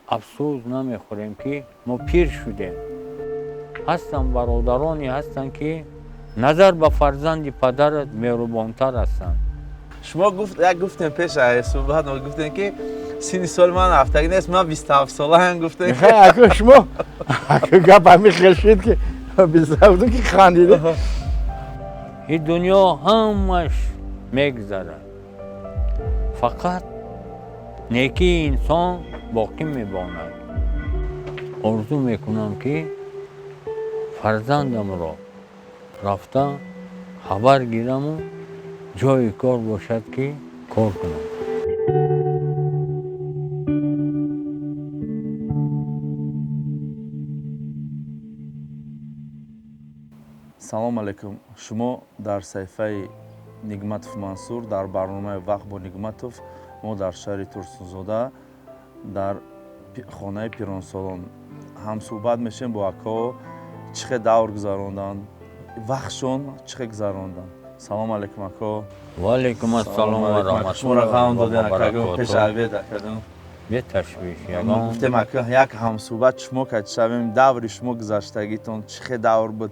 افسوس نمیخوریم که ما پیر شدیم. هستن برادرانی هستن که نظر به فرزند پدرت مهربانتر هستند. شما گفتین پیش صحبت ما گفتین که سنی سال من هفتگی نیست، من 27 ساله هم گفتین که اکو شما اکو گپ همی خشید که 27 که خاندیده. این دنیا همش میگذره، فقط نیکی انسان باقی میماند. آرزو میکنم که فرزندم را رفته خبر گیرم و جای کار باشد که کار کنم. салом алайкум. шумо дар саҳифаи нигматов мансур дар барномаи вақт бо нигматов мо дар шаҳри турсунзода дар хонаи пиронсолон ҳамсӯҳбат мешавем бо акао чӣ хел давр гузаронданд, вақтшон чӣ хел гузаронданд. салом алайкум акао. ва алайкум ассалом ва шуморо ғам додем акаго раҳматуллоҳи пеш ва авед акадам. беташвиш мо ягон гуфтем ака як ҳамсӯҳбат шумо кард шавем даври шумо гузаштагитон чӣ хел давр буд.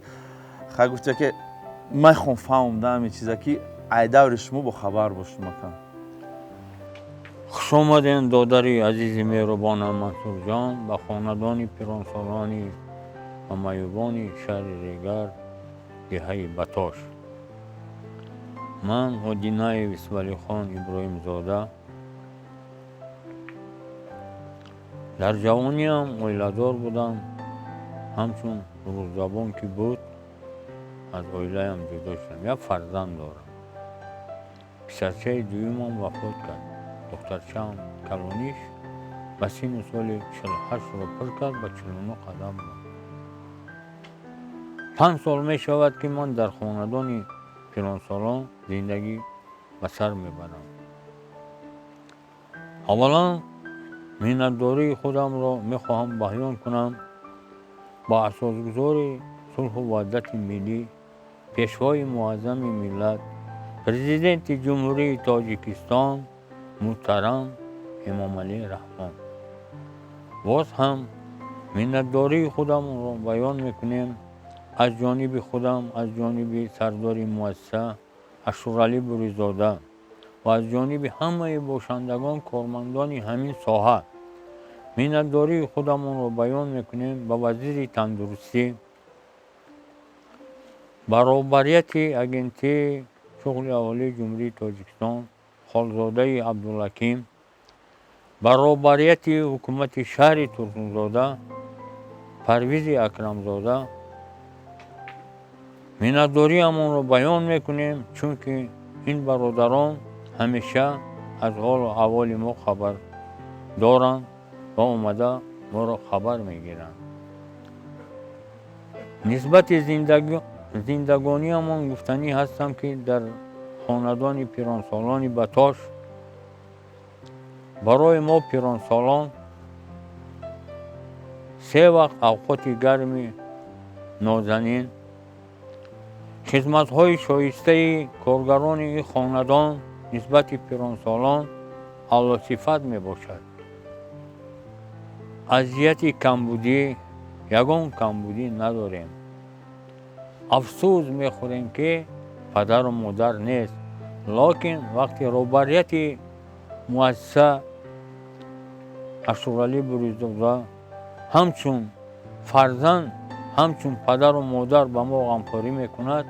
ха гуфте ки мехом фаҳмдам ин чиза ки ай даври шумо бохабар бошум акам. хуш омадем додари азизи меҳрубонам мансурҷон ба хонадони пиронсолони ва маъюбони шаҳри регар деҳаи батош. ман одинаев исмаилхон иброҳимзода дар ҷавониам оиладор будам. ҳамчун рӯззабон ки буд аз оилаям ҷудо шудам. як фарзанд дорам. писарчаи дуюмам вафот кард. духтарчаам калониш ба синни соли 48-ро пур кард, ба 49 қадам буд. 5 сол мешавад ки ман дар хонадони пиронсолон зиндагӣ ба сар мебарам. аввалан миннатдории худамро мехоҳам баён кунам ба асосгузори сулҳу ваҳдати миллӣ, пешвои муаззами миллат, президенти ҷумҳурии Тоҷикистон муҳтарам Эмомалӣ Раҳмон. боз ҳам миннатдории худамро баён мекунем аз ҷониби худам, аз ҷониби сардори муассиса Ашуралӣ Буризода ва аз ҷониби ҳамаи бошандагон, кормандони ҳамин соҳа. миннатдории худамонро баён мекунем ба вазири тандурустӣ, баробарияти агентии шуғли аҳолии ҷумҳурии Тоҷикистон Холзодаи Абдулҳаким, баробарияти ҳукумати шаҳри Турсунзода Парвизи Акрамзода. миннатдориамонро баён мекунем, чунки ин бародарон ҳамеша аз ҳолу аҳволи мо хабар доранд ва омада моро хабар мегиранд. нисбати зиндагониамон гуфтанӣ ҳастам, ки дар хонадони пиронсолони Батош барои мо пиронсолон 3 вақт авқоти гарми нозанин, хизматҳои шоистаи коргарони ин хонадон нисбати пиронсолон аълосифат мебошад. азияти камбудӣ, ягон камбудӣ надорем. афсӯс мехӯрем ки падару модар нест, локин вақти роҳбарияти муассиса Ашуралӣ Буризода ҳамчун фарзанд, ҳамчун падару модар ба мо ғамхорӣ мекунад,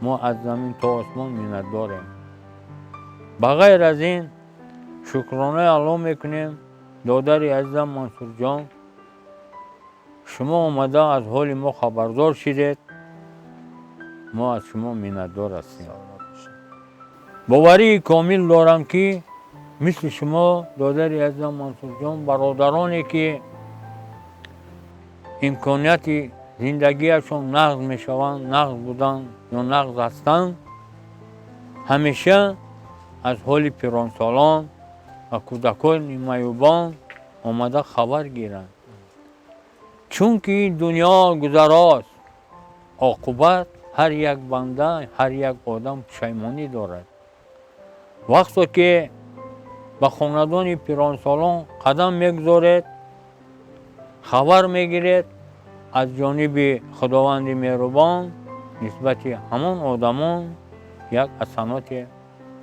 мо аз замин то осмон миннатдорем. ба ғайр аз ин шукронаи аъло мекунем. додари азизам Мансурҷон, шумо омада аз ҳоли мо хабардор шидед, мо аз шумо миннатдор ҳастем. боварии комил дорам ки мисли шумо додари азизам Мансурҷон, бародароне ки имконияти зиндагиашон нағз мешаванд, нағз буданд ё нағз ҳастанд, ҳамеша аз ҳоли пиронсолон ва кӯдакони маъюбон омада хабар гиранд. чунки дунё гузарост, оқубат ҳар як банда, ҳар як одам пушаймонӣ дорад. вақте ки ба хонадони пиронсолон қадам мегузоред, خبر میگیرد از جانب خداوند مهربان نسبت همان آدمان یک حسنات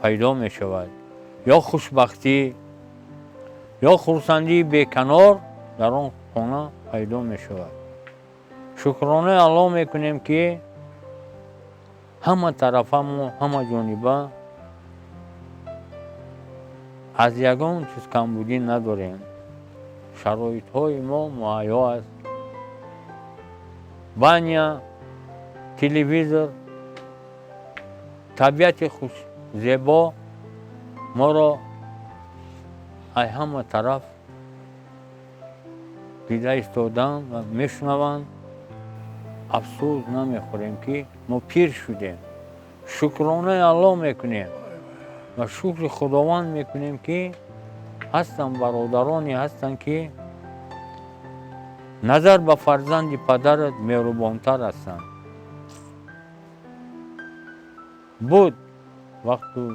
پیدا می شود یا خوشبختی یا خرسندی بیکنار در آن خانه پیدا می شود. شکرانه الله میکنیم که همه طرفه ما همه جانبه از یگان چیز کمبودی نداریم. شرایط های ما مهیا است. بانیا، تلویزیون، طبیعت خوش زیبا ما را از همه طرف دیده ایستادن و میشنوند. افسوس نمیخوریم که ما پیر شدیم. شکرانه الله میکنیم و شکر خداوند میکنیم که هستن برادرانی هستن که نظر به فرزند پدرت مهربانتر هستند. بود وقتی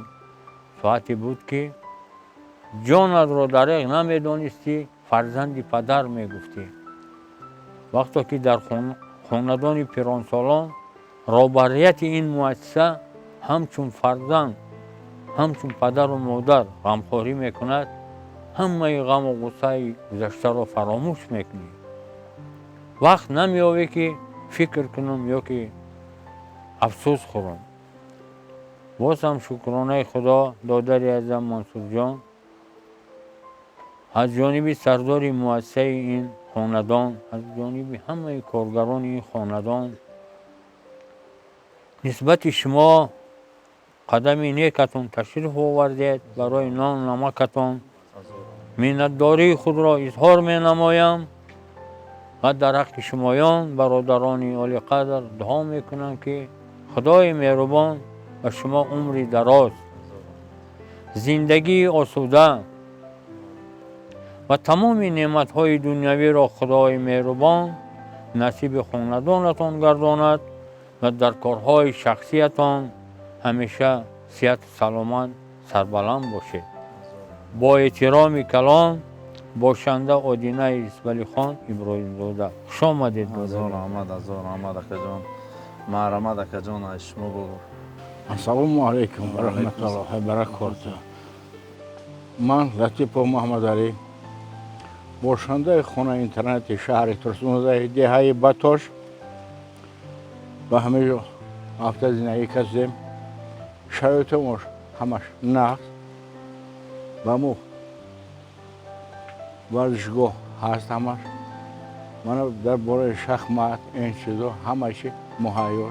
ساعتی بود که جانت را دریغ نمیدانستی فرزند پدر میگفتی. وقتی که در خاندان پیرانسالان رهبریت این مؤسسه همچون فرزند همچون پدر و مادر غمخواری میکند، همه غم و غصه گذشته را فراموش میکنی. وقت نمیاوی که فکر کنم یا که افسوس خورم. باز هم شکرانه خدا دادر اعظم منصور جان از جانب سردار مؤسسه این خاندان، از جانب همه کارگران این خاندان نسبت شما قدم نیکتون تشریف آوردید. برای نان نمکتون منتداری خود را اظهار می نمایم و در حق شمایان برادران عالی قدر دعا می کنم که خدای مهربان و شما عمری دراز، زندگی آسوده و تمام نعمت های دنیوی را خدای مهربان نصیب خاندانتان گرداند و در کارهای شخصیتان همیشه صحت سلامت سربلند باشید. با احترام کلام باشنده آدینه اسماعیل خان ابراهیم زاده. خوش آمدید. هزار آمد اکا جان. محرمت اکا جان از شما بگو. السلام علیکم و رحمت الله و برکاته. من لطیف محمد علی باشنده خانه اینترنت شهر ترسموزه دهه باتوش و همه هفته زندگی کردیم. شرایط ما همش نقص و مو ورزشگاه هست همش. من در باره شخمت این چیزا همشی مهیا.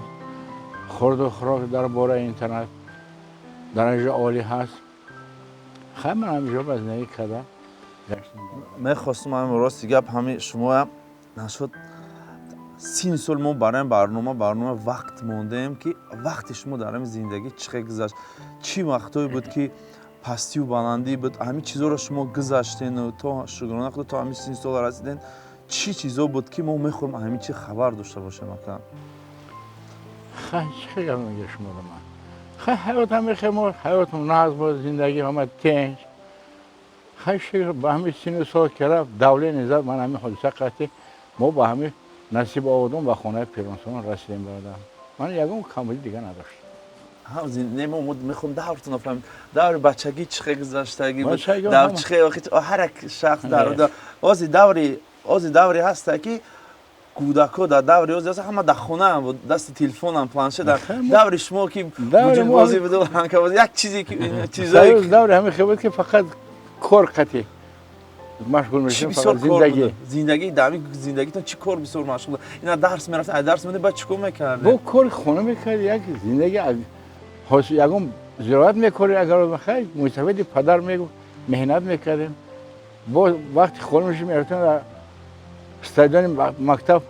خورد و خوراک در باره اینترنت درجه عالی هست. خیلی من همیشه باز زندگی کردم. میخواستم همین راستی گپ همین شما هم نشد 30 سال ما برای برنامه وقت موندیم که وقت شما در همین زندگی چقدر گذشت، چی وقتایی بود که پستی و بلندی بود، همین چیزا رو شما گذشتین و تا شکرانه خدا تا همین 30 سال رسیدین، چی چیزا بود که ما میخوایم همین چی خبر داشته باشیم اکا؟ خیلی میگه شما رو من خیلی حیات هم میخوایم حیاتم ناز بود، زندگی همه تنج خیلی شکر با همین 30 سال که رفت دوله نزد من همین حادثه قطعی ما با همین نصیب آوردم و خانه پیرانسالان رسیدیم برادرم. من یکم کاملی دیگه نداشت. زندگی ما میخوام دورتون افهم دور بچگی چقدر گذشتگی بود، بچگی دور همه. چقدر وقت هر یک شخص در از دوری هست که کودکا در دوری از همه در خونه بود، دست تلفن هم پلنشه در دوری شما که وجود بازی بود و هنگام بازی یک چیزی که چیزایی دوری همین خیلی بود که فقط کار قطعی مشغول میشیم. فقط زندگی دامی زندگیتون چی کار بسیار مشغول. اینا درس میرفتن، درس میده بعد چیکار میکردن؟ با کار خونه میکرد. یک زندگی یکم زراعت میکردیم. اگر بخیر مستفید پدر میگو مهنت میکردیم. با وقتی خونه میشیم میرفتیم در استادیوم مکتب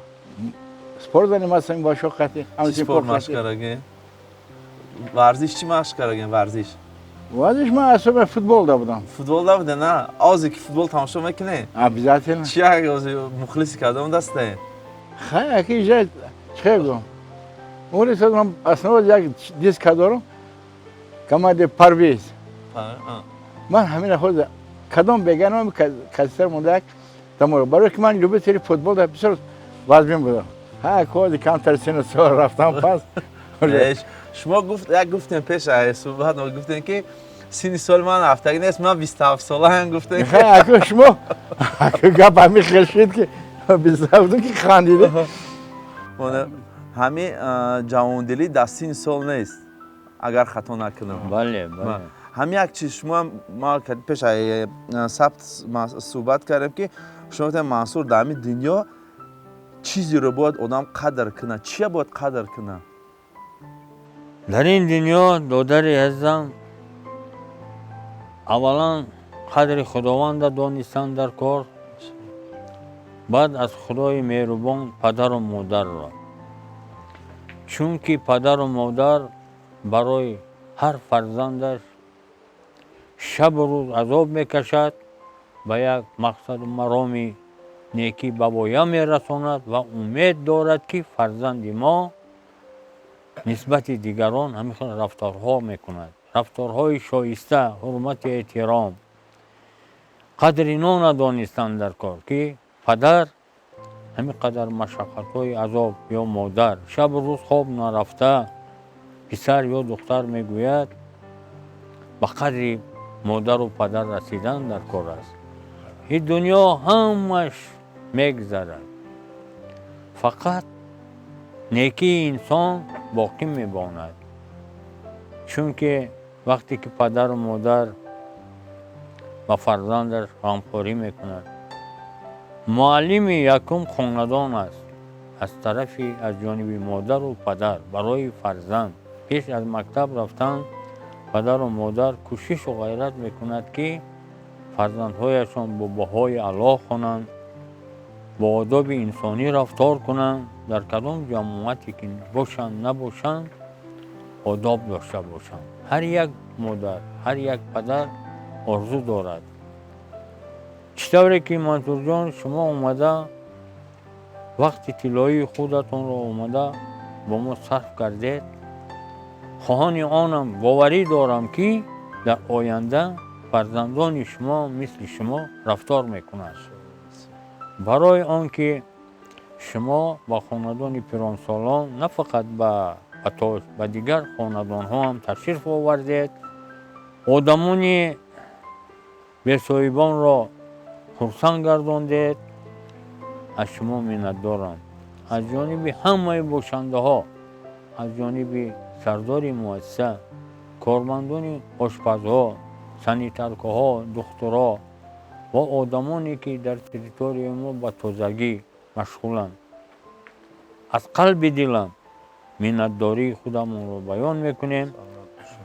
سپورت داریم مثلا باشو قطعی. سپورت مشق کردن. ورزش چی مشق کردن؟ ورزش من اصلا فوتبال دا بودم. فوتبال دا بودن نه؟ آزی که فوتبال تماشا میکنی؟ ابزاتل. چی اگه آزی مخلصی کردم دسته؟ خیلی که جای چه گم. اون روز من اصلا یک دیسک دارم. کاماد پرویز. من همین خود کدام بگنم کسر مونده تمام برای که من لوبتری فوتبال در بسیار وزمین بودم ها کودی کمتر سن سال رفتم پس شما گفتین پیش صحبت ما گفتین که سن سال من هفتگی نیست من 27 ساله هم گفتین اگه شما گپ همین خیلی شد که 27 که خندیده همین جوان‌دلی در سن سال نیست اگر خطا نکنم بله بله همین یک چیز شما ما پیش ثبت صحبت کردیم که شما گفتین منصور در همین دنیا چیزی رو باید آدم قدر کنه چیه باید قدر کنه در این دنیا دادری عزیزم اولا قدر خداوند دانستن در کار بعد از خدای مهربان پدر و مادر را چون که پدر و مادر برای هر فرزندش شب و روز عذاب میکشد به یک مقصد و مرام نیکی به پایان میرساند و امید دارد که فرزند ما نسبت دیگران همین رفتارها میکند رفتارهای شایسته حرمت احترام قدر اینا ندانستن در کار که پدر همین قدر مشقت‌های عذاب یا مادر شب و روز خواب نرفته پسر یا دختر میگوید به قدر مادر و پدر رسیدن در کار است این دنیا همش میگذرد فقط نیکی انسان باقی میماند چون که وقتی که پدر و مادر با فرزندش غمخوری میکند معلم یکم خاندان است از طرفی از جانب مادر و پدر برای فرزند پیش از مکتب رفتن پدر و مادر کوشش و غیرت میکند که فرزندهایشان با بهای الله خوانند با آداب انسانی رفتار کنند در کدام جماعتی که باشند نباشند آداب داشته باشند هر یک مادر هر یک پدر آرزو دارد چطوری که منصور جان شما اومده وقتی طلایی خودتون رو اومده با ما صرف کردید خواهان آنم باوری دارم که در آینده فرزندان شما مثل شما رفتار میکنند برای آنکه شما با خاندان پیرانسالان نه فقط به اتاش به دیگر خاندان ها هم تشریف آوردید آدمانی به صاحبان را خرسند گرداندید از شما منت دارم از جانب همه باشنده ها از جانب سردار مؤسسه کارمندان آشپزها سانیترکاها دخترها و آدمانی که در تریتوری ما به تازگی مشغولند از قلب دلم منتداری خودمون رو بیان میکنیم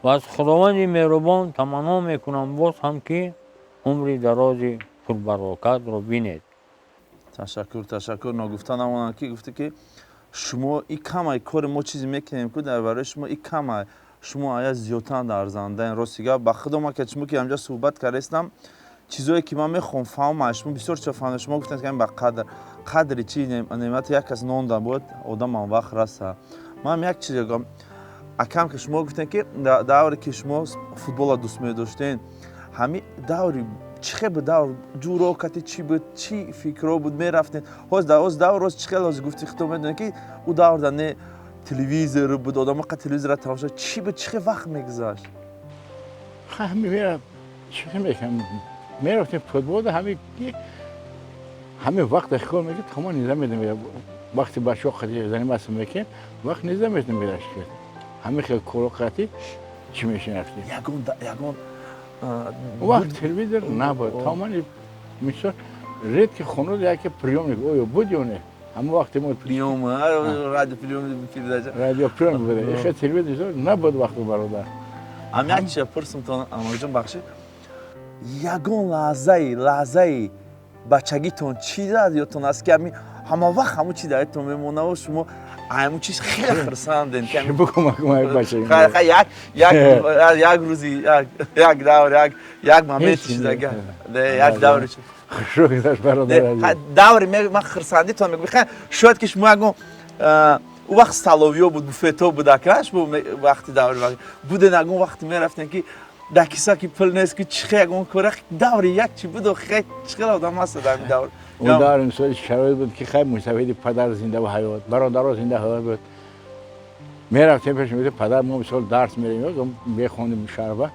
و از خداوند مهربان تمنا میکنم باز هم که عمر دراز پربرکت رو بینید تشکر نگفتن همون که گفته که شما این کمه کار ما چیزی میکنیم که در برای شما این کمه شما آیا زیادتر در زنده راستیگه به خدا ما که شما که اینجا صحبت کردم چیزایی که من میخوام فهمم شما بسیار چه فهمم شما گفتن که به قدر چی نعمت یک از نان داد بود آدم اون وقت رسه من یک چیز میگم اکم که شما گفتن که دوری که شما فوتبال دوست می‌داشتین همین دوری چه به دور جورا کتی چی بود چی فکر بود میرفتین از دور روز چه لازم گفتی خودت میدونی که او دور دنه تلویزیون بود آدم که تلویزیون را تماشا چی به چه وقت میگذشت همین میرم چی میکنم میرفتیم فوتبال همین وقت کار میگه تمام نظام میدم وقتی بچه‌ها خیلی زنی مثلا میکنه وقت نظام میدم میرش کرد همین خیلی کلوکاتی چی میشه رفتی یگون وقت تلویزیون نبود تمام میشه رید که خونود یکی پریوم نگه اوه بود یا نه همه وقتی ما پریوم رادیو رادیو پریوم بوده خیلی تلویزیون نبود وقت برادر همین چه پرسم تو امروز بخشی یگون لحظه بچگیتون چی داد یادتون است که همه وقت همون چی دارتون میمونه و شما همون چیز خیلی خرسندین که بگم بچگی یک روزی یک دور یک مامت چیز دیگه یک دور خوشو گذشت برادر دور من خرسندی تو میگم شاید که شما اگه او وقت سالویو بود بوفیتو بود اکرش بود وقتی دور بوده نگون وقتی میرفتن که در کیسه که پل نیست که چه اگه کره دور یک چی بود و خیلی چقدر آدم هست در این دور اون در این سال شرایط بود که خیلی مستفید پدر زنده و حیات برادرها زنده حیات بود میرفتیم پیش میگفت پدر ما مثال درس میریم بخونیم شهر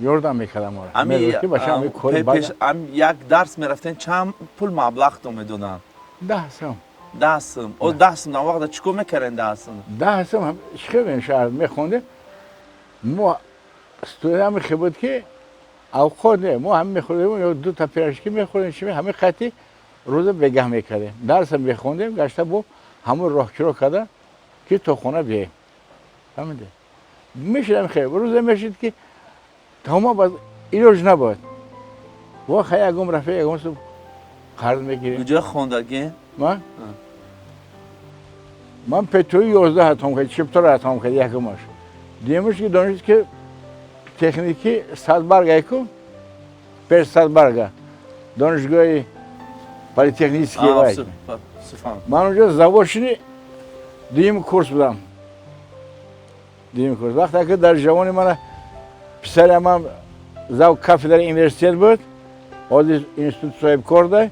یوردم میکردم ما امی میگفت که بچه همه کل بعد پیش یک درس میرفتین چند پول مبلغ تو میدونن 10 سم 10 سم او 10 سم اون وقت چیکار میکردین 10 سم 10 سم هم شخص شهر میخونده ما استودیوم خیلی بود که اوقات نه ما هم میخوردیم یا دو تا پیراشکی میخوردیم چی همه خطی روز بگه میکردیم درس هم میخوندیم گشته با همون راه چرا کردن که تو خونه بیاییم فهمیده میشدم خیلی روز میشد که تمام باز ایروش نبود و خیلی اگم رفته اگم سو قرض میگیریم کجا خوندگی من پتروی 11 اتم کرد چپتر اتم کرد یکمش دیمش که دانش که تکنیکی 100 برگه کو 500 برگه دانشگاه پلیتکنیکی وای من اونجا زباشنی دیم کورس بودم دیم کورس وقتی که در جوانی من پسر من زاو کافی در انیورسیت بود آدی اینستیتوت صاحب کرده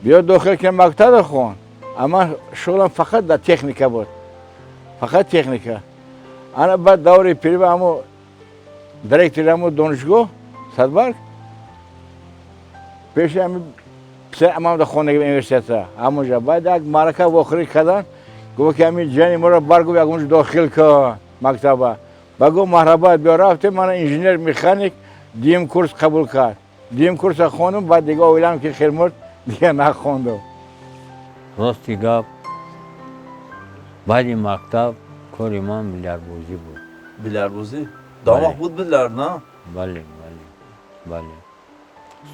بیا داخل که مکتب خون اما شغلم فقط در تکنیکا بود فقط تکنیکا انا بعد دوره پیری به همو دایرکتور همو دانشگاه صدبرگ پیش همین پسر امام در خانه انیورسیت همونجا بعد یک معرکه واخری کردن گفت که همین جنی ما را برگو اونجا داخل که مکتبه بگو مرحبا بیا رفتیم من انجینیر مکانیک دیم کورس قبول کرد دیم کورس خوندم بعد دیگه اولم که خیر مرد دیگه نخوندم راستی گپ بعد مکتب کاری من بیلیاردبازی بود بیلیاردبازی داماغ بود بیلیارد نه بله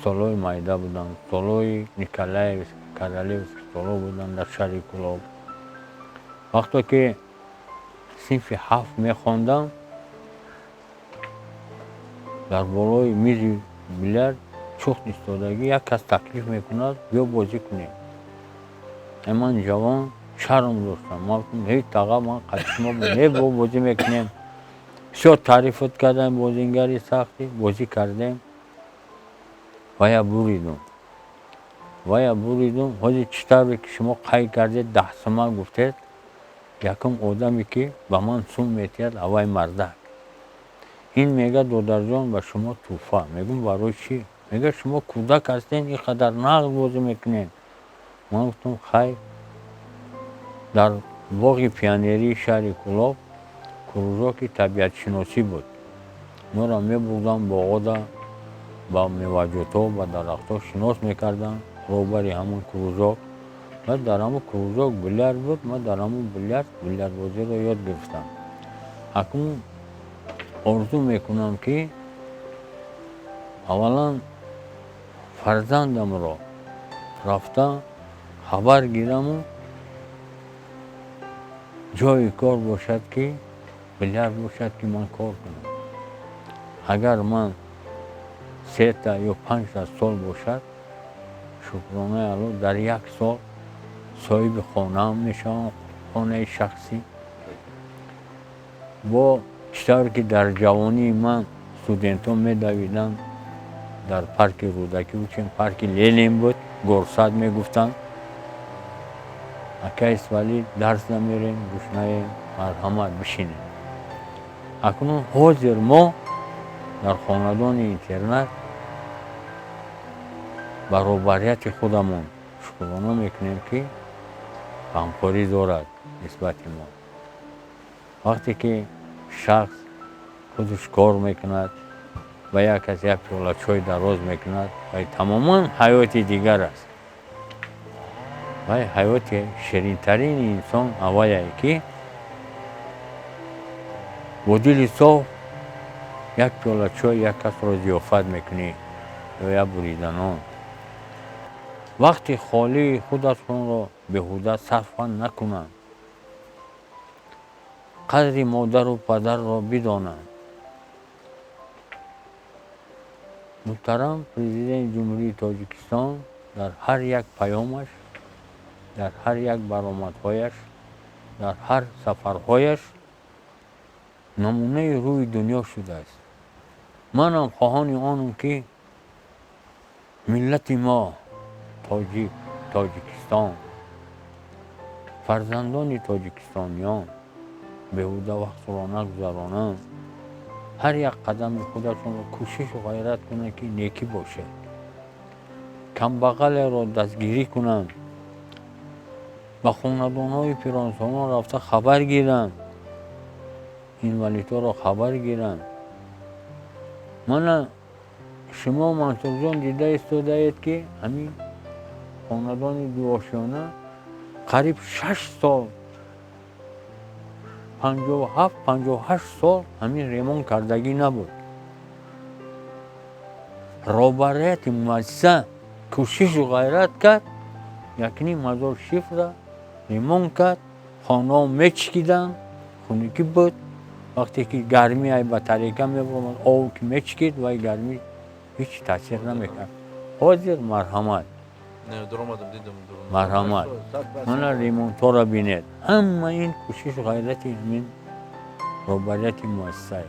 سالوی مایده بودم سالوی نیکلایوس کارلیوس سالو بودم در شهر کلاب وقتی که صنف 7 میخوندم در بالای میز بیلیارد چخت ایستادگی یک کس تکلیف میکند بیا بازی کنیم من جوان شرم داشتم ما هیچ تاقا من قسما بود با بازی میکنیم شد تعریفت کردم بازیگری سختی بازی کردیم ویا بریدم حاجی چطوری که شما قای کردید 10 سمه گفتید یکم آدمی که به من سون میتید اوای مردک این میگه دودرجان به شما توفه میگم برای چی میگه شما کودک هستین اینقدر نقل بازی میکنین من گفتم خیر در باغ پیانیری شهر کلاب کروزاکی طبیعت شناسی بود ما را میبردم باغا با میوجوتا و درختها شناس میکردن روبری همون کروزاک و در همون کروزاک بیلیارد بود من در همون بیلیارد بازی را یاد گرفتم اکنون آرزو میکنم که اولا فرزندم را رفتم خبر گیرم و جای کار باشد که بیلیارد باشد که من کار کنم اگر من 3 تا یا 5 سال باشد شکرانه الله در 1 سال صاحب خانه هم میشم خانه شخصی با چطور که در جوانی من استودنتان میدویدن در پارک رودکی بود چون پارک لیلیم بود گرسد میگفتن اکیس ولی درس نمیریم گوشنه مرحمت بشینیم اکنون حاضر ما در خاندان اینترنت برابریت خودمون شکرانه میکنیم که غمخوری دارد نسبت ما وقتی که شخص خودش کار میکند و یک کس یک پیاله چای دراز میکند و تماما حیات دیگر است و حیات شیرین‌ترین انسان اوایه که با دل صاف یک پیاله چای یک کس را ضیافت میکنی یا یک بریدن آن وقتی خالی خودشون را بهوده صرف نکنند قدر مادر و پدر را بدانند محترم پرزیدنت جمهوری تاجیکستان در هر یک پیامش در هر یک برآمدهایش در هر سفرهایش نمونه روی دنیا شده است من هم خواهان آنم که ملت ما تاجیکستان، فرزندان تاجیکستانیان بهوده وقت را نگذرانند، هر یک قدم خودشون رو کوشش و غیرت کنند که نیکی باشه، کمبغل را دستگیری کنند، و خاندان‌های پیرانسالان رفته خبر گیرند، این ولیتا را خبر گیرند. من شما منصور جان دیده ایستاده اید که همین خاندان دوآشیانه قریب 6 سال 57-58 سال همین ریمون کردگی نبود. رهبریت مؤسسه کوشش و غیرت کرد، یکنی مزار شیف را ریمون کرد، خانه ها میچکیدن، خونگی بود. وقتی که گرمی های به طریقه میبرد آب که میچکید و گرمی هیچ تاثیر نمیکرد. حاضر مرحمت نه در اومدم دیدم مرحمت من ریمون تو را بینید، همه این کوشش و غیرت همین رهبریت مؤسسه.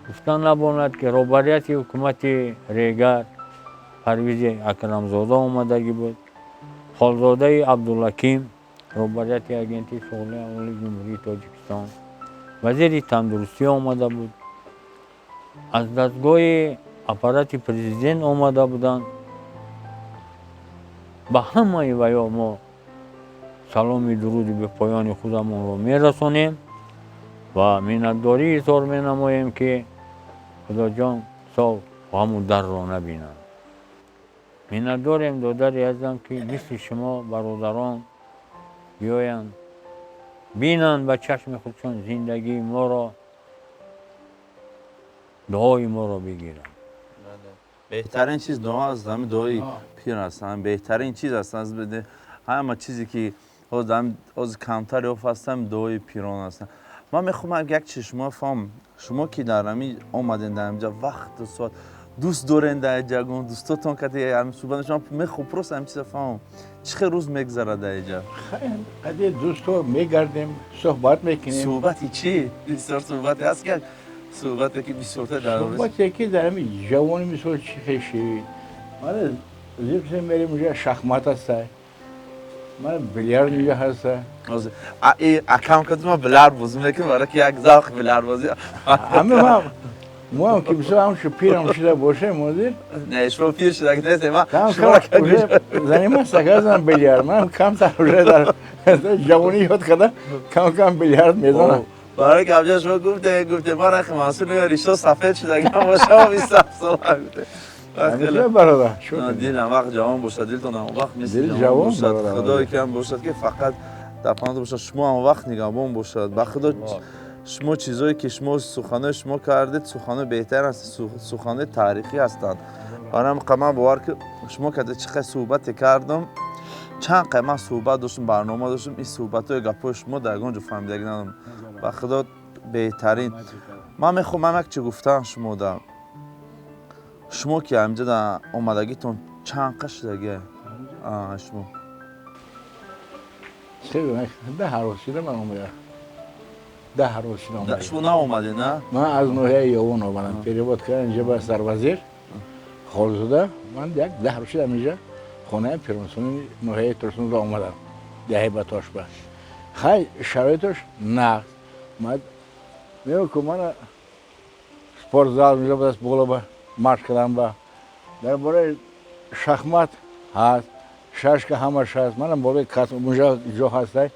گفتن نباید که رهبریت حکومت ریگر پرویز اکرمزاده آمدگی بود، خالزاده عبدالحکیم رهبریت اگنتی شغلی اول جمهوری تاجیکستان، وزیر تندرستی آمده بود، از دستگاه اپارات پرزیدنت آمده بودند. به همه ویا ما سلام درودی به پایان خودمون رو میرسانیم و منتداری اظهار مینماییم که خدا جان سال همون در رو نبینند. منتداریم دادری هستم که مثل شما برادران بیایند بینند به چشم خودشان زندگی ما را، دعای ما را بگیرند. بهترین چیز دعا است، همین دعای پیر هستن، بهترین چیز است از بده همه چیزی که از کمتر هستم دعای پیران هستن. من میخوام یک چیز شما فهم، شما که در همین آمدین در اینجا وقت ساعت دوست دارین در جگون دوستاتون که همین صحبت شما میخوام پروس همین چیز فهم چه روز میگذره در اینجا؟ خیلی دوستو میگردیم صحبت میکنیم. صحبتی چی؟ بسیار صحبتی هست که صحبتی که بسیار در صحبتی که در همین جوانی میسوی چی خیشی. من زیبسه میریم اونجا شخمت هسته، من بیلیارد اینجا هسته. اکم کدوم بیلیارد بازی میکنم برای که یک ذوق بیلیارد بازی. همه ما هم که بسیار هم شو پیرم شده باشه مدیر. نه شما پیر شده که نیست ما. کم زنی من سگه زنم بیلیارد، من کم تروشه در جوانی یاد کردم کم بیلیارد میزنم. برای که همجا شما گفته ما رخ محصول نگاه ریشتا سفید شده که ما شما 27 سال گفته. همیشه برادر شد. دل هم وقت جوان باشد، دلتون هم وقت دل جوان باشد، خدایی که هم باشد که فقط در پناه باشد، شما هم وقت نگهبان باشد. با خدا شما چیزایی که شما سخنه شما کردید سخنه بهتر است، سخنه تاریخی هستند. آرام قمم باور که شما که چقدر صحبت کردم، چند قیمت صحبت داشتم، برنامه داشتم، این صحبت‌های گپ‌های شما در اونجا فهمیدگی ندارم. با خدا بهترین من میخوام یک چی گفتم شما که همینجا در آمدگیتون چند قش دیگه شما؟ خیلی 10 روز شده من اومدم. 10 روز شده اومدم. شما ناومدی نه؟ من از نوحه یوان اومدم. پیریباد کردن اینجا به سروزیر خالزاده. من 10 روز شده اینجا خانه پیرانسالان نوحه ترسون را اومدم. دهه بتاش به. خیلی شرایطش نقص. من میگم که من سپورت زال میرم دست بالا با مارش کردم با درباره شخمت هست، شش که همش هست. منم بالای کات اونجا جا هسته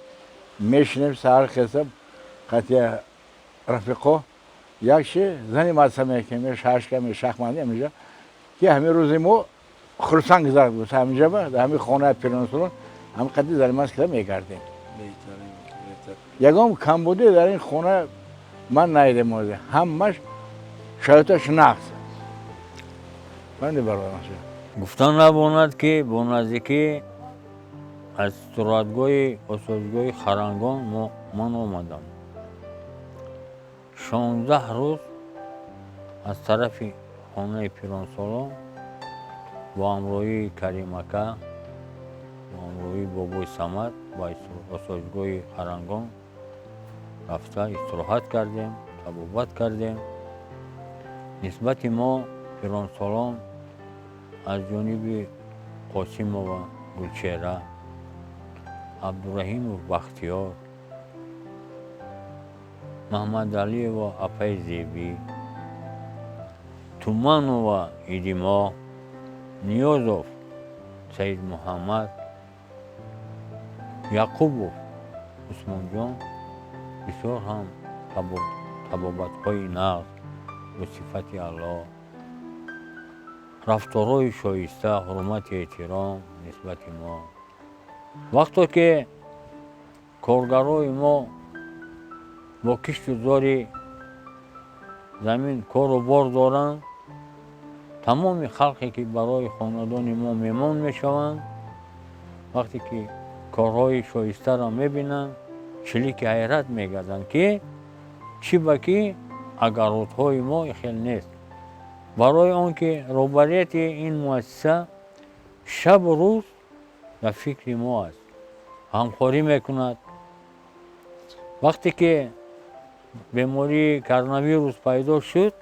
میشنیم سهر خسته قطعی رفیقا یکشه زنی مدرسه میکنیم شش که شخمتی همینجا که همین روزی ما خرسان گذارد بود همینجا با در همین خانه پیرانسالان هم قدی زنی مدرسه که میگردیم. یکم کم بوده در این خانه من ندیدم موزه همش شرایطش نقص. بنده برادرم گفتن نباید که با نزدیکی از استراحتگاه آسایشگاه خرنگان من آمدم. 16 روز از طرف خانه پیرانسالان با همراهی کریمکه با همراهی بابای صمد با آسایشگاه خرنگان رفته استراحت کردیم، طبابت کردیم. نسبت ما پیرانسالان از جانب قاسمова گلچهره، عبدالرحیمov بختیار، محمد علیova اپای زیبی، تومانova ایدیما، نیازov سید محمد، یعقوبov عثمان جان بسیار هم طبابت‌های نقد به صفت الله، رفتارهای شایسته، حرمت احترام نسبت ما. وقتی که کارگرای ما با کشت و زار زمین کار و بار دارند، تمام خلقی که برای خاندان ما مهمان میشوند، وقتی که کارهای شایسته را میبینند چلیک حیرت میگردند که چی بکی اگراتهای ما خیلی نیست. برای آنکه روبریت این مؤسسه شب و روز در فکر ما است، همکاری میکند. وقتی که بیماری کرونا ویروس پیدا شد،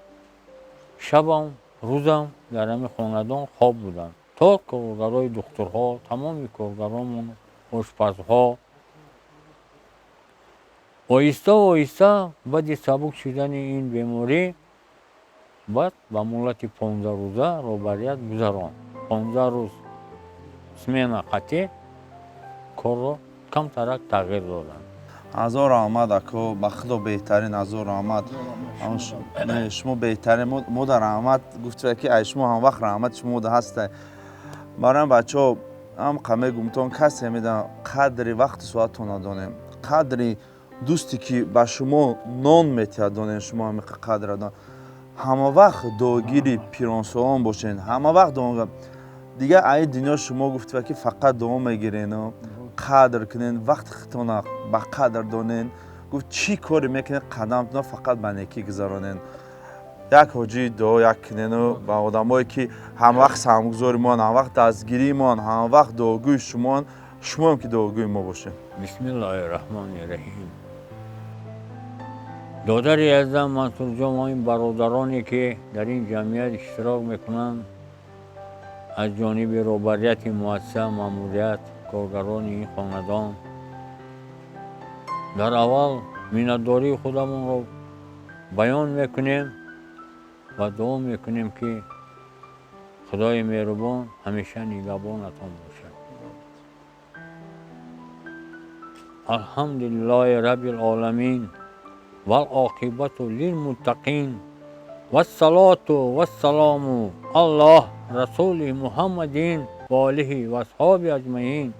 شبم روزم در همین خاندان خواب بودند تا کارگرای دکترها، تمام کارگرامون، آشپزها آهسته آهسته بعد سبک شدن این بیماری بعد به مدت 15 روزه روبریت گذراند. 15 روز سمена قطعی کار را کم ترک تغییر دادند. هزار آمد اکو بخدا بهترین هزار آمد. شما بهترین مادر آمد گفت که شما هم وقت رحمت شما ده هسته. برای بچه ها هم قمه گمتون کسی میدن قدری وقت ساعت ندانیم، قدری دوستی که به شما نان میتید دانیم، شما هم قدر دانیم. همه وقت داگیری پیرانسوان باشین، همه وقت داگیری دیگه ای دنیا شما گفت که فقط دعا میگیرین و قدر کنین، وقت خودتون با قدر دانین. گفت چی کاری میکنین قدمتون فقط به نیکی گذارانین. یک حاجی دعا یک کنین و با آدمایی که هم وقت سرمایه‌گذاری مان، هم وقت دستگیری مان، هم وقت دعاگوی شما هم که دعاگوی ما باشین. بسم الله الرحمن الرحیم. دادر عزیزم منصور جان و این برادرانی که در این جمعیت اشتراک میکنند از جانب روبریت مؤسسه ماموریت کارگران این خاندان، در اول منتداری خودمون رو بیان میکنیم و دعا میکنیم که خدای مهربان همیشه نگهبانتان باشد. الحمدلله رب العالمین والعاقبة للمتقین والصلاة والسلام الله رسول محمد و آله و اصحاب اجمعین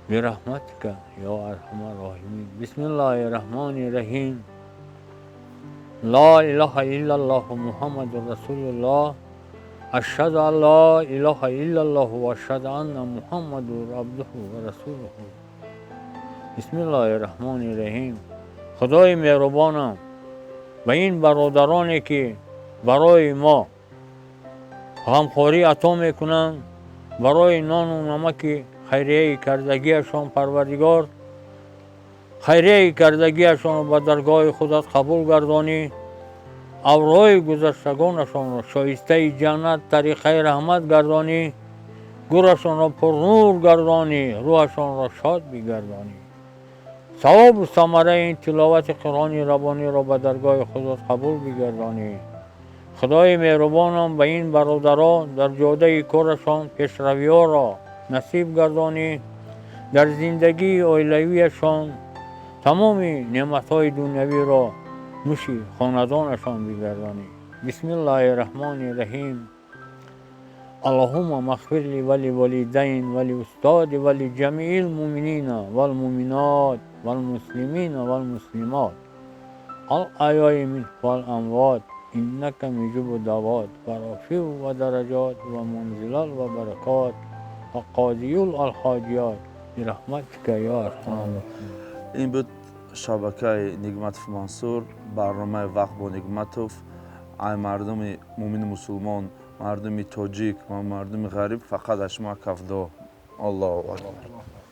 برحمتک یا ارحم الراحمین. بسم الله الرحمن الرحیم. لا اله الا الله محمد رسول الله. اشهد ان لا اله الا الله و اشهد ان محمد عبده و رسوله. بسم الله الرحمن الرحیم. خدای مهربانم و این برادرانی که برای ما غمخواری عطا میکنند، برای نان و نمک خیریه کردگیشان پروردگار خیریه کردگیشان را به درگاه خودت قبول گردانی، اورای گذشتگانشان را شایسته جنت طریقه رحمت گردانی، گورشان را پرنور گردانی، روحشان را شاد بگردانی. ثواب و ثمره این تلاوت قرآن ربانی را به درگاه خودت قبول بگردانی. خدای مهربانم به این برادران در جاده کارشان پیشروی ها را نصیب گردانی، در زندگی عائلویشان تمام نعمت های دنیوی را نوش خاندانشان بگردانی. بسم الله الرحمن الرحیم. اللهم اغفر لی ولوالدین ولاستاد ولجمیع المؤمنین والمؤمنات والمسلمین والمسلمات الاحیاء منهم والاموات انک مجیب الدعوات و رافع و درجات و منزل و برکات و قاضی الحاجات برحمتک یا ارحم الراحمین. این بود شبکه نگمتوف منصور، برنامه وقت با نگمتوف. ای مردم مومن مسلمان، مردم تاجیک و مردم غریب، فقط اشما کفدا. الله اکبر.